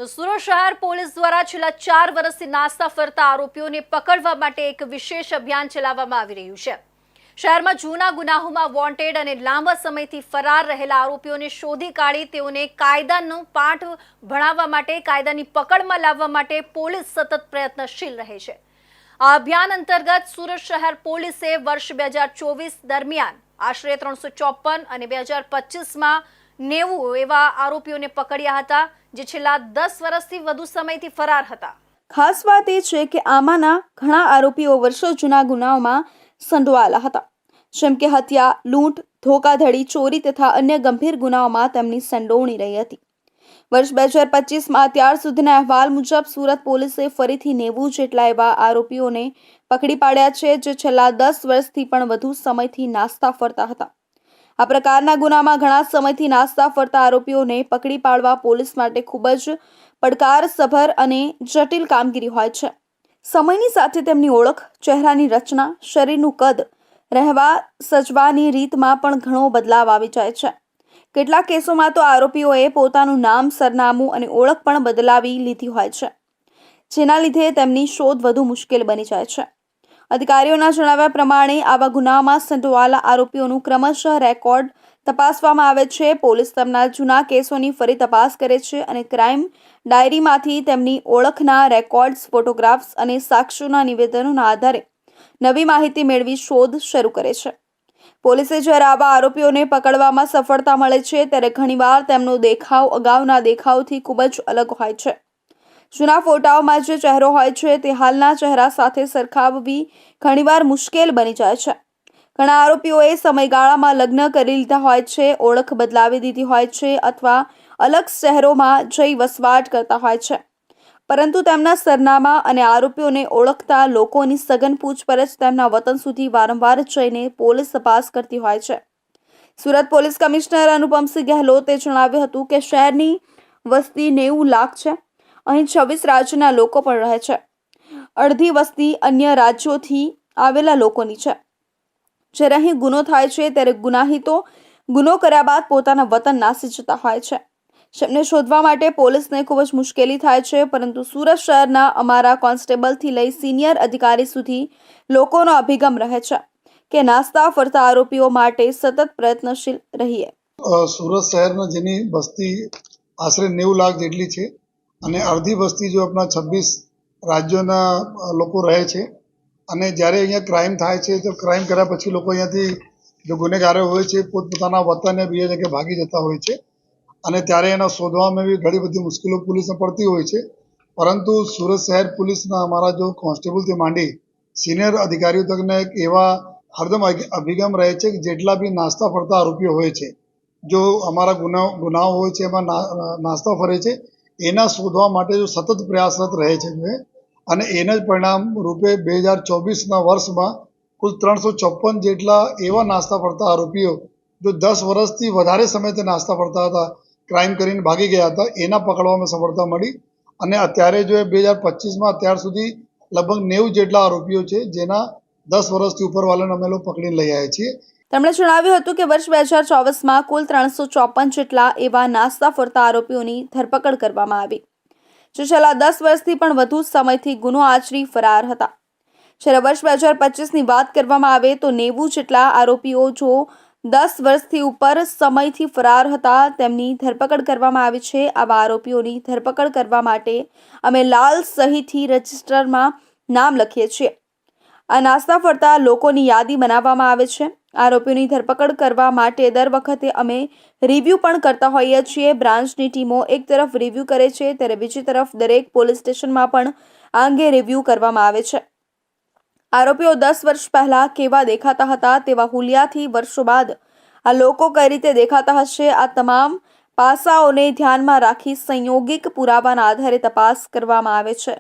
તો સુરત શહેર પોલીસ દ્વારા છેલ્લા 4 વર્ષથી નાસ્તા ફરતા આરોપીઓને પકડવા માટે એક વિશેષ અભિયાન ચલાવવામાં આવી રહ્યું છે। શહેરમાં જૂના ગુનાહોમાં વોન્ટેડ અને લાંબા સમયથી ફરાર રહેલા આરોપીઓને શોધી કાઢી તેઓને કાયદાનો પાઠ ભણાવવા માટે, કાયદાની પકડમાં લાવવા માટે પોલીસ સતત પ્રયત્નશીલ રહે છે। આ અભિયાન અંતર્ગત સુરત શહેર પોલીસે વર્ષ 2024 દરમિયાન આશરે 354 અને 2025માં 90 એવા આરોપીઓને પકડ્યા હતા, જે છેલ્લા 10 વર્ષથી વધુ સમયથી ફરાર હતા। ખાસ વાત એ છે કે આમાંના ઘણા આરોપીઓ વર્ષો જૂના ગુનાઓમાં સંડોવાયેલા હતા, જેમ કે હત્યા, લૂંટ, ધોકાધડી, ચોરી તથા અન્ય ગંભીર ગુનાઓમાં તેમની સંડોવણી રહી હતી। વર્ષ 2025માં અત્યાર સુધીના અહેવાલ મુજબ સુરત પોલીસે ફરીથી 90 જેટલા એવા આરોપીઓને પકડી પાડ્યા છે, જે છેલ્લા 10 વર્ષથી પણ વધુ સમયથી નાસ્તા ફરતા હતા। આ પ્રકારના ગુનામાં ઘણા સમયથી નાસ્તા ફરતા આરોપીઓને પકડી પાડવા પોલીસ માટે ખૂબ જ પડકારસભર અને જટિલ કામગીરી હોય છે। સમયની સાથે તેમની ઓળખ, ચહેરાની રચના, શરીરનું કદ, રહેવા સજવાની રીતમાં પણ ઘણો બદલાવ આવી જાય છે। કેટલાક કેસોમાં તો આરોપીઓએ પોતાનું નામ, સરનામું અને ઓળખ પણ બદલાવી લીધી હોય છે, જેના લીધે તેમની શોધ વધુ મુશ્કેલ બની જાય છે। અધિકારીઓના જણાવ્યા પ્રમાણે આવા ગુનામાં સંડોવાયેલા આરોપીઓનું ક્રમશઃ રેકોર્ડ તપાસવામાં આવે છે। પોલીસ તેમના જૂના કેસોની ફરી તપાસ કરે છે અને ક્રાઇમ ડાયરીમાંથી તેમની ઓળખના રેકોર્ડ્સ, ફોટોગ્રાફ્સ અને સાક્ષીઓના નિવેદનોના આધારે નવી માહિતી મેળવી શોધ શરૂ કરે છે। પોલીસે જ્યારે આવા આરોપીઓને પકડવામાં સફળતા મળે છે, ત્યારે ઘણીવાર તેમનો દેખાવ અગાઉના દેખાવથી ખૂબ જ અલગ હોય છે। જૂના ફોટાઓમાં જે ચહેરો હોય છે તે હાલના ચહેરા સાથે સરખાવવી ઘણીવાર મુશ્કેલ બની જાય છે। ઘણા આરોપીઓએ સમયગાળામાં લગ્ન કરી લીધા હોય છે, ઓળખ બદલાવી દીધી હોય છે અથવા અલગ શહેરોમાં જઈ વસવાટ કરતા હોય છે, પરંતુ તેમના સરનામા અને આરોપીઓને ઓળખતા લોકોની સઘન પૂછપરછ તેમના વતન સુધી વારંવાર જઈને પોલીસ તપાસ કરતી હોય છે। સુરત પોલીસ કમિશનર અનુપમસિંહ ગહેલોતે જણાવ્યું હતું કે શહેરની વસ્તી 90 લાખ છે। અહીં 26 રાજ્યના લોકો પણ રહે છે। અડધી વસ્તી અન્ય રાજ્યોથી આવેલા લોકોની છે। જ્યારે અહીં ગુનો થાય છે ત્યારે ગુનાહિતો ગુનો કર્યા બાદ પોતાના વતન નાસી જતા હોય છે, જેમને શોધવા માટે પોલીસને ખૂબ જ મુશ્કેલી થાય છે, પરંતુ સુરત શહેરના અમારા કોન્સ્ટેબલથી લઈ સિનિયર અધિકારી સુધી લોકોનો અભિગમ રહે છે કે નાસ્તા ફરતા આરોપીઓ માટે સતત પ્રયત્નશીલ રહીએ। સુરત શહેરમાં જેની વસ્તી આશરે 90 લાખ જેટલી છે અને અડધી વસ્તી જો આપણા 26 રાજ્યોના લોકો રહે છે, અને જ્યારે અહીંયા ક્રાઇમ થાય છે તો ક્રાઇમ કર્યા પછી લોકો અહીંયાથી જો ગુનેગારો હોય છે પોતપોતાના વતને બીજા જગ્યાએ ભાગી જતા હોય છે, અને ત્યારે એના શોધવામાં બી ઘણી બધી મુશ્કેલીઓ પોલીસને પડતી હોય છે। પરંતુ સુરત શહેર પોલીસના અમારા જો કોન્સ્ટેબલથી માંડી સિનિયર અધિકારીઓ તકને એક એવા હરદમ અભિગમ રહે છે કે જેટલા બી નાસ્તા ફરતા આરોપીઓ હોય છે, જો અમારા ગુનાઓ હોય છે એમાં નાસ્તા ફરે છે, એના શોધવા માટે જો સતત પ્રયાસરત રહે છે, અને એના જ પરિણામ રૂપે 2024ના વર્ષમાં કુલ 354 જેટલા એવા નાસ્તા ફરતા આરોપીઓ જો 10 વર્ષથી વધારે સમયથી નાસ્તા ફરતા હતા, ક્રાઇમ કરીને ભાગી ગયા હતા, એના પકડવામાં સફળતા મળી। અને અત્યારે જો 2025માં અત્યાર સુધી લગભગ 90 જેટલા આરોપીઓ છે, જેના 10 વર્ષથી ઉપરવાળાને અમે લોકો પકડીને લઈ આવ્યા છીએ। તેમણે જણાવ્યું હતું કે વર્ષ 2024માં કુલ 354 જેટલા એવા નાસ્તા ફરતા આરોપીઓની ધરપકડ કરવામાં આવી, જે છેલ્લા 10 વર્ષથી પણ વધુ સમયથી ગુનો આચરી ફરાર હતા। જ્યારે વર્ષ 2025ની વાત કરવામાં આવે તો 90 જેટલા આરોપીઓ જો 10 વર્ષથી ઉપર સમયથી ફરાર હતા, તેમની ધરપકડ કરવામાં આવી છે। આવા આરોપીઓની ધરપકડ કરવા માટે અમે લાલ સહીથી રજિસ્ટરમાં નામ લખીએ છીએ। આ નાસ્તા ફરતા લોકોની યાદી બનાવવામાં આવે છે। આરોપીઓની ધરપકડ કરવા માટે દર વખતે અમે રિવ્યૂ પણ કરતા હોઈએ છીએ। બ્રાન્ચની ટીમો એક તરફ રિવ્યૂ કરે છે, ત્યારે બીજી તરફ દરેક પોલીસ સ્ટેશનમાં પણ આ અંગે રિવ્યૂ કરવામાં આવે છે। આરોપીઓ 10 વર્ષ પહેલા કેવા દેખાતા હતા તેવા હુલિયાથી વર્ષો બાદ આ લોકો કઈ રીતે દેખાતા હશે, આ તમામ પાસાઓને ધ્યાનમાં રાખી સંયોગિક પુરાવાના આધારે તપાસ કરવામાં આવે છે।